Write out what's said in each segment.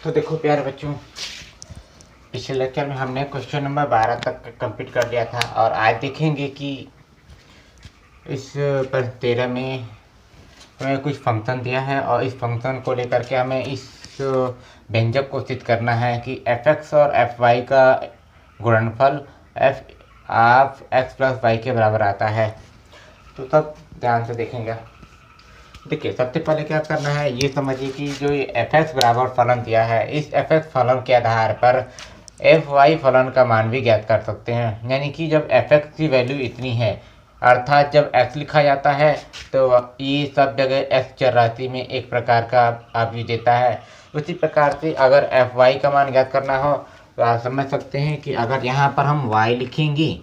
तो देखो प्यारे बच्चों, पिछले लेक्चर में हमने क्वेश्चन नंबर 12 तक कंप्लीट कर लिया था और आज देखेंगे कि इस पर 13 में हमें कुछ फंक्शन दिया है और इस फंक्शन को लेकर के हमें इस व्यंजक को सिद्ध करना है कि fx और fy का गुणनफल f of x plus y के बराबर आता है। तो सब ध्यान से देखेंगे। देखिए, सबसे पहले क्या करना है, ये समझिए कि जो ये fx बराबर फलन दिया है, इस fx फलन के आधार पर fy फलन का मान भी ज्ञात कर सकते हैं। यानी कि जब fx की वैल्यू इतनी है, अर्थात जब x लिखा जाता है तो ये सब जगह x चर राशि में एक प्रकार का आवेश देता है। उसी प्रकार से अगर fy का मान ज्ञात करना हो तो आप समझ सकते हैं कि अगर यहाँ पर हम y लिखेंगे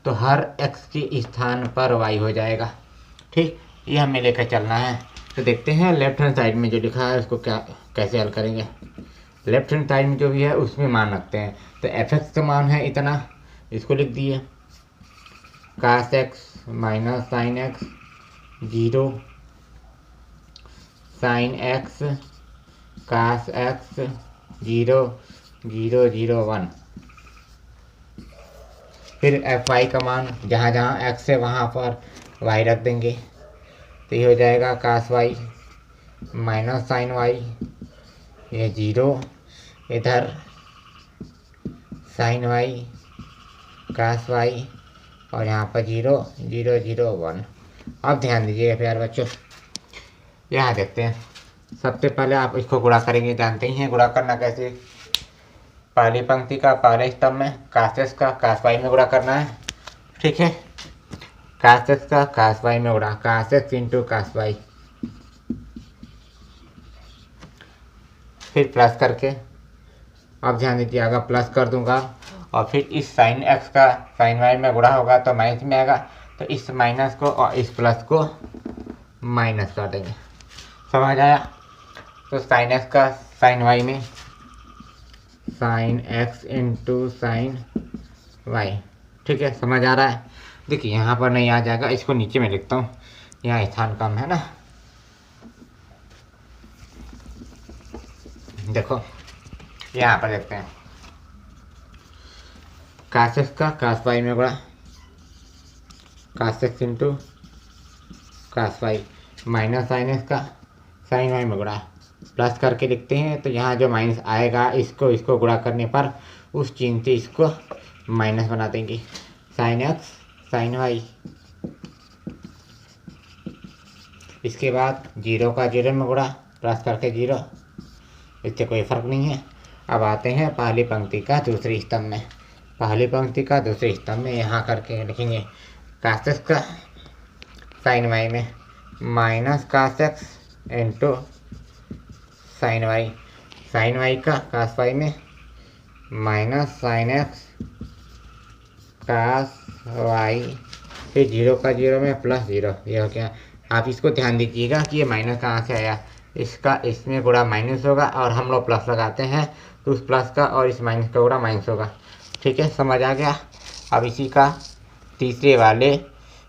तो हर x के स्थान पर y हो जाएगा। ठीक, ये हमें लेकर चलना है। तो देखते हैं लेफ्ट हैंड साइड में जो लिखा है उसको क्या कैसे हल करेंगे। लेफ्ट हैंड साइड में जो भी है उसमें मान रखते हैं। तो fx का मान है इतना, इसको लिख दिए cos x minus sine x 0 sine x cos x 0 0 0 1। फिर fy का मान जहाँ जहाँ x है वहाँ पर y रख देंगे, तो ये हो जाएगा cos y minus sine y, ये 0, इधर साइन y cos y और यहाँ पर 0 0 0 1। अब ध्यान दीजिएगा प्यारे बच्चों, यहाँ देखते हैं। सबसे पहले आप इसको गुणा करेंगे, जानते ही हैं गुणा करना कैसे। पहली पंक्ति का पहले स्तंभ में cos x का cos y में गुणा करना है। ठीक है, cos x का cos y में गुणा, cos x into cos y, फिर प्लस करके, अब ध्यान दीजिए अगर प्लस कर दूंगा और फिर इस साइन x का साइन y में गुणा होगा तो माइनस में आएगा, तो इस माइनस को और इस प्लस को माइनस कर देंगे। समझ आया? तो साइन x का साइन y में sine x into sine y। ठीक है, समझ आ रहा है? देखिए यहाँ पर नहीं आ जाएगा, इसको नीचे में लिखता हूँ, यहाँ स्थान कम है ना। देखो यहाँ पर देखते हैं, cos x का cos y में गुणा, cos x into cos y minus sine x का साइन y में गुणा, प्लस करके लिखते हैं। तो यहाँ जो माइनस आएगा इसको गुणा करने पर उस चिन्ह से इसको माइनस बना देंगे, साइन x साइन y। इसके बाद 0 का 0 में गुणा, प्लस करके 0, इससे कोई फर्क नहीं है। अब आते हैं पहली पंक्ति का दूसरी स्तंभ में। पहली पंक्ति का दूसरे स्तंभ में यहाँ करके लिखेंगे cos x का साइन y में minus cos x into sine y, sine y का cos y में minus sine x cos y, फिर 0 का 0 में प्लस 0। ये हो गया। आप इसको ध्यान दीजिएगा कि ये माइनस कहाँ से आया, इसका इसमें गुणा माइनस होगा और हम लोग प्लस लगाते हैं तो उस प्लस का और इस माइनस का गुणा माइनस होगा। ठीक है, समझ आ गया? अब इसी का तीसरे वाले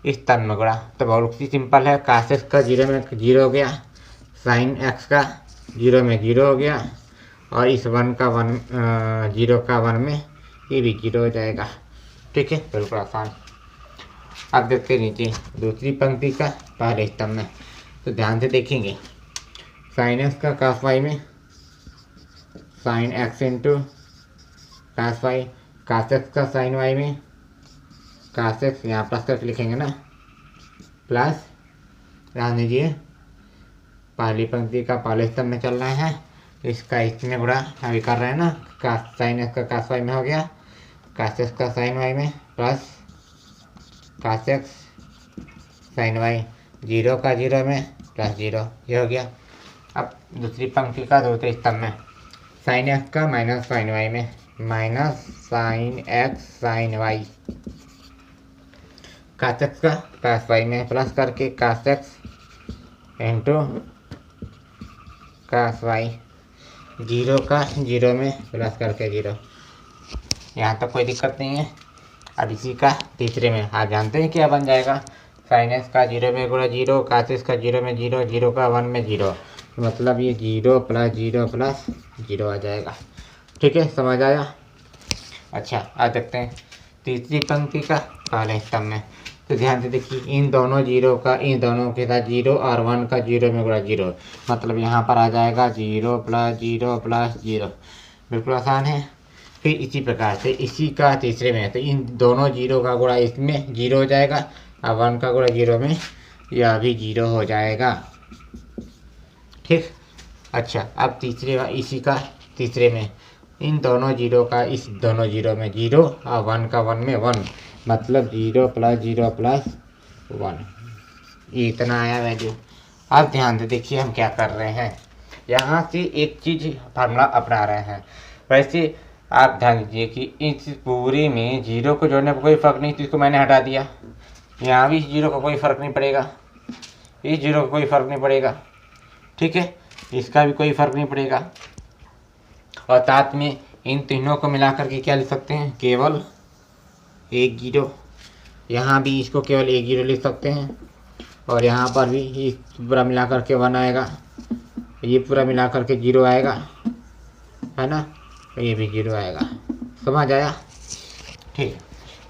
स्तंभ में गुणा, तो बहुत ही सिंपल है। cos x का 0 में 0 हो गया, साइन x का 0 में 0 हो गया और इस 1 का 1 0 का 1 में ये भी 0 हो जाएगा। ठीक है, बिल्कुल आसान। अब देखते नीचे दूसरी पंक्ति का पहले स्तंभ में, तो ध्यान से देखेंगे, साइन x का cos y में sine x into cos y, cos x का साइन y में cos x, यहाँ प्लस करके लिखेंगे ना, प्लस, ध्यान दीजिए पहली पंक्ति का पहले स्तंभ में चल रहा है, इसका इसमें गुणा अभी कर रहे हैं ना, साइन x का cos y में हो गया, cos x का साइन y में plus cos x sine y, 0 का 0 में प्लस 0, ये हो गया। अब दूसरी पंक्ति का दूसरे स्तंभ में साइन x का माइनस साइन y में minus sine x sine y, cos x का cos y में प्लस करके cos x into cos y, 0 का 0 में प्लस करके 0। यहाँ तक कोई दिक्कत नहीं है। अब इसी का तीसरे में आप जानते हैं क्या बन जाएगा, साइन x का 0 में गुणा 0, cos x का 0 में 0, 0 का 1 में 0, मतलब ये 0 प्लस 0 प्लस 0 आ जाएगा। ठीक है, समझ आया। अच्छा, अब देखते हैं तीसरी पंक्ति का पहले स्तंभ में। तो ध्यान से देखिए, इन दोनों जीरो का इन दोनों के साथ 0 और 1 का 0 में गुणा 0, मतलब यहाँ पर आ जाएगा 0 प्लस 0 प्लस 0। बिल्कुल आसान है। फिर इसी प्रकार से इसी का तीसरे में, तो इन दोनों 0 का गुणा इसमें 0 हो जाएगा और 1 का गुणा 0 में यह भी 0 हो जाएगा। ठीक। अच्छा, अब इसी का तीसरे में इन दोनों 0 का इस दोनों 0 में 0 और 1 का 1 में 1, मतलब 0 प्लस 0 प्लस 1, ये इतना आया वैल्यू। अब ध्यान से देखिए हम क्या कर रहे हैं, यहाँ से एक चीज़ फार्मूला अपना रहे हैं। वैसे आप ध्यान दीजिए कि इस पूरे में 0 को जोड़ने पर कोई फ़र्क नहीं, तो इसको मैंने हटा दिया। यहाँ भी 0 का कोई फ़र्क नहीं पड़ेगा, इस 0 का कोई फ़र्क नहीं पड़ेगा। ठीक है, इसका भी कोई फ़र्क नहीं पड़ेगा। और साथ में इन तीनों को मिलाकर के क्या लिख सकते हैं, केवल 1 0। यहाँ भी इसको केवल 1 0 लिख सकते हैं, और यहाँ पर भी इस पूरा मिलाकर के 1 आएगा, ये पूरा मिलाकर के 0 आएगा, है ना, ये भी 0 आएगा। समझ आया। ठीक।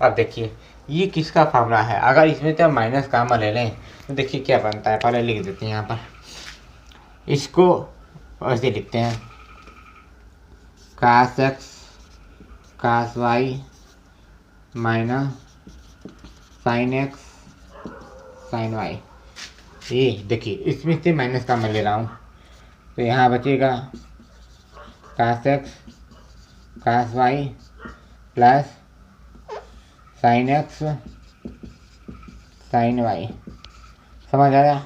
अब देखिए ये किसका फार्मूला है। अगर इसमें तो माइनस कामा ले लें तो देखिए क्या बनता है, पहले लिख देते हैं। यहाँ पर इसको ऐसे लिखते हैं, cos x cos y minus sin x sin y। ये देखिए इसमें से माइनस का मैं ले रहा हूँ, तो यहाँ बचेगा cos x cos y plus sin x sin y। समझ आया।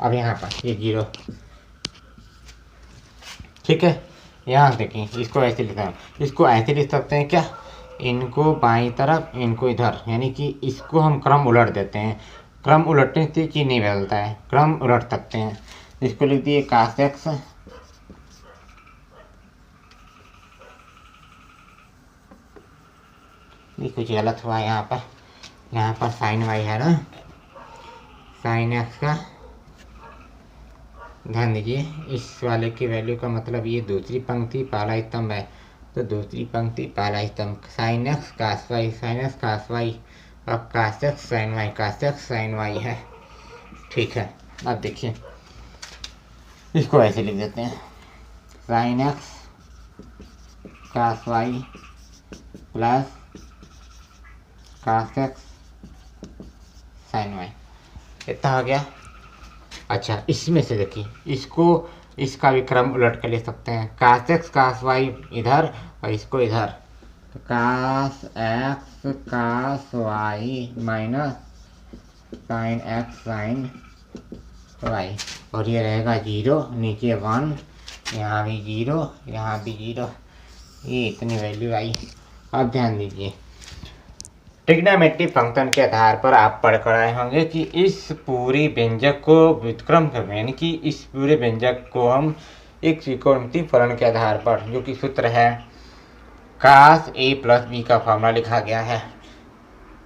अब यहाँ पर ये 0। ठीक है, यहाँ देखिए इसको ऐसे लिखा है, इसको ऐसे लिख सकते हैं क्या, इनको बाईं तरफ इनको इधर, यानी कि इसको हम क्रम उलट देते हैं। क्रम उलटने से चीज़ नहीं बदलता है, क्रम उलट सकते हैं। इसको लिख दिए cos x ये कुछ गलत हुआ यहाँ पर sin y है ना, sin x का ध्यान दीजिए। इस वाले की वैल्यू का मतलब ये दूसरी पंक्ति पहला स्तंभ है, तो दूसरी पंक्ति पहला स्तंभ sin x cos y sin x cos y और cos x sin y cos x sin y है। ठीक है, अब देखिए इसको ऐसे लिख देते हैं, sin x cos y plus cos x sin y, इतना हो गया। अच्छा, इसमें से देखिए इसका भी क्रम उलट कर ले सकते हैं, cos x cos y इधर और इसको इधर, तो cos x cos y minus sin x sin y, और ये रहेगा 0, नीचे 1, यहाँ भी 0, यहाँ भी 0, ये इतनी वैल्यू आई। अब ध्यान दीजिए, ट्रिग्नोमेट्रिक फंक्शन के आधार पर आप पढ़ कर आए होंगे कि इस पूरे व्यंजक को व्युत्क्रम करने, यानी कि इस पूरे व्यंजक को हम एक त्रिकोणमितीय फलन के आधार पर, जो कि सूत्र है cos a प्लस b का फॉर्मूला लिखा गया है,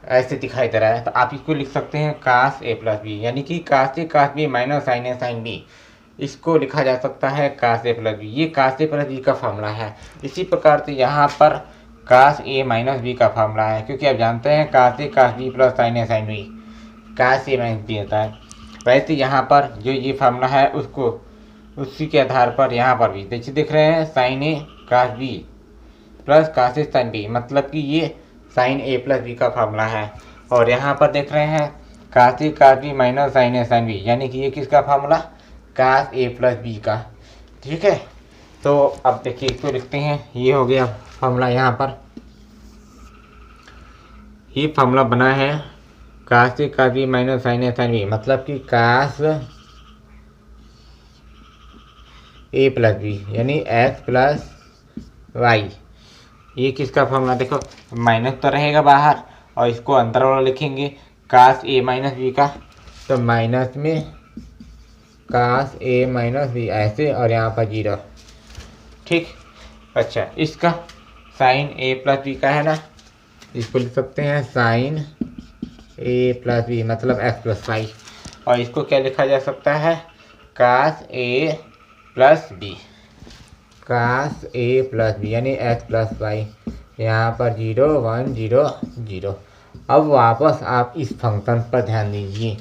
ऐसे दिखाई दे रहा है। तो आप इसको लिख सकते हैं cos a प्लस b, यानी कि cos a cos b minus sin a sin b, इसको लिखा जा सकता है cos a प्लस b। ये cos a प्लस b का फॉर्मूला है। इसी प्रकार से यहाँ पर cos a माइनस b का फॉर्मूला है, क्योंकि आप जानते हैं cos a cos b plus sin a sin b, cos a minus b होता है। वैसे यहाँ पर जो ये फॉर्मूला है उसको उसी के आधार पर यहाँ पर भी देखिए, दिख रहे हैं sin a cos b plus cos a sin b, मतलब कि ये sin a प्लस b का फॉर्मूला है। और यहाँ पर देख रहे हैं cos a cos b minus sin a sin b, यानी कि ये किसका formula, cos a plus b का। ठीक है, तो अब देखिए इसको लिखते हैं, ये हो गया फॉर्मूला। यहाँ पर ये फॉर्मूला बना है cos a cos b minus sin a sin b, मतलब कि cos a प्लस b यानी x प्लस y। ये किसका फॉर्मूला, देखो माइनस तो रहेगा बाहर और इसको अंदर वाला लिखेंगे cos a माइनस b का, तो माइनस में cos a माइनस b ऐसे, और यहाँ पर 0। ठीक। अच्छा, इसका sin a प्लस b का है ना, इसको लिख सकते हैं sin a प्लस b, मतलब x प्लस y। और इसको क्या लिखा जा सकता है, cos a plus b, cos a plus b यानी x प्लस वाई। यहाँ पर 0 1 0 0। अब वापस आप इस फंक्शन पर ध्यान दीजिए।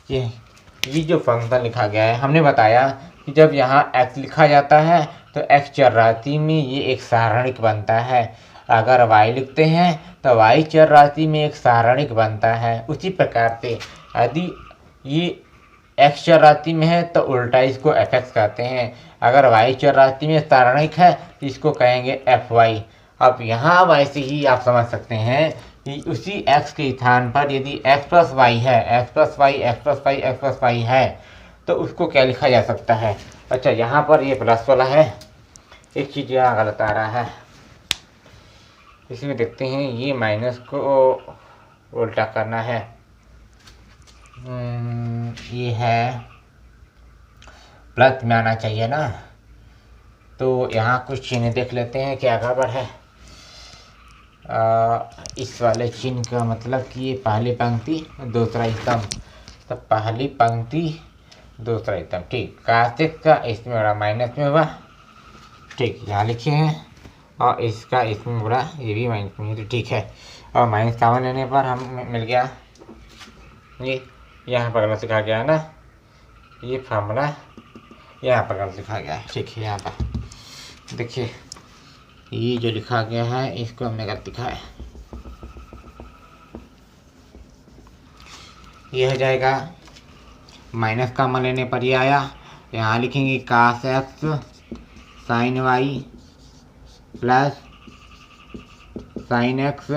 ये जो फंक्शन लिखा गया है, हमने बताया कि जब यहाँ x लिखा जाता है तो x चरराशि में ये एक सारणिक बनता है, अगर y लिखते हैं तो y चरराशि में एक सारणिक बनता है। उसी प्रकार से यदि ये x चरराशि में है तो उल्टा इसको fx कहते हैं, अगर y चरराशि में सारणिक है तो इसको कहेंगे fy। अब यहाँ वैसे ही आप समझ सकते हैं कि उसी x के स्थान पर यदि x प्लस वाई है, x plus y x plus y x plus y है तो उसको क्या लिखा जा सकता है। अच्छा, यहाँ पर ये प्लस वाला है, एक चीज़ यहाँ गलत आ रहा है, इसमें देखते हैं ये माइनस को उल्टा करना है। ये है प्लस में आना चाहिए ना, तो यहाँ कुछ चिन्ह देख लेते हैं क्या गड़बड़ है। इस वाले चिन्ह का मतलब कि ये पहली पंक्ति दूसरा स्तंभ, तो पहली पंक्ति दूसरा स्तंभ, ठीक। कार्तिक का इसमें बड़ा माइनस में हुआ, ठीक, यहाँ लिखे हैं, और इसका इसमें बड़ा ये भी माइनस में, तो ठीक है। और माइनस कॉमन लेने पर हम मिल गया ये, यहाँ पर गलत लिखा गया है ना, ये फार्मूला यहाँ पर गलत लिखा गया है, ठीक है। यहाँ पर देखिए ये जो लिखा गया है इसको हमने गलत लिखा है, ये हो जाएगा माइनस कॉमन लेने पर ये आया, यहाँ लिखेंगे cos x sin y plus sin x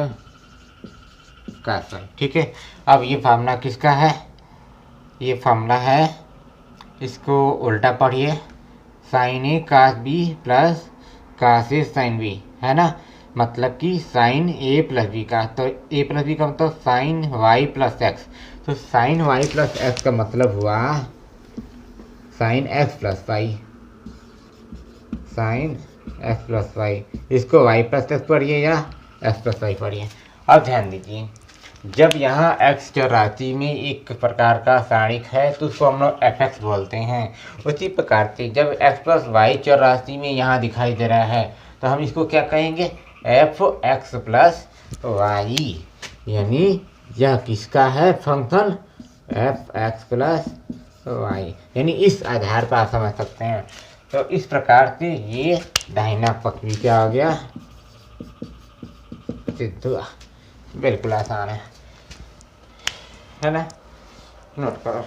cos y, ठीक है। अब ये फार्मूला किसका है, ये फार्मूला है, इसको उल्टा पढ़िए, sin a cos b plus cos a sin b, है ना, मतलब कि sin a प्लस बी का, तो a प्लस बी का मतलब sin y प्लस एक्स, तो sin y प्लस एक्स का मतलब हुआ sin x plus y, sin x plus y, इसको y प्लस एक्स पढ़िए या x प्लस वाई पढ़िए। अब ध्यान दीजिए, जब यहाँ x चरराशि में एक प्रकार का सारणिक है तो उसको हम लोग fx बोलते हैं। उसी प्रकार से जब x प्लस वाई चरराशि में यहाँ दिखाई दे रहा है तो हम इसको क्या कहेंगे, fx प्लस वाई, यानी यह किसका है फंक्शन, fx प्लस वाई, यानी इस आधार पर आप समझ सकते हैं। तो इस प्रकार से ये दाहिना पक्ष भी क्या हो गया, सिद्ध हुआ। बिल्कुल आसान है ना, नोट करो।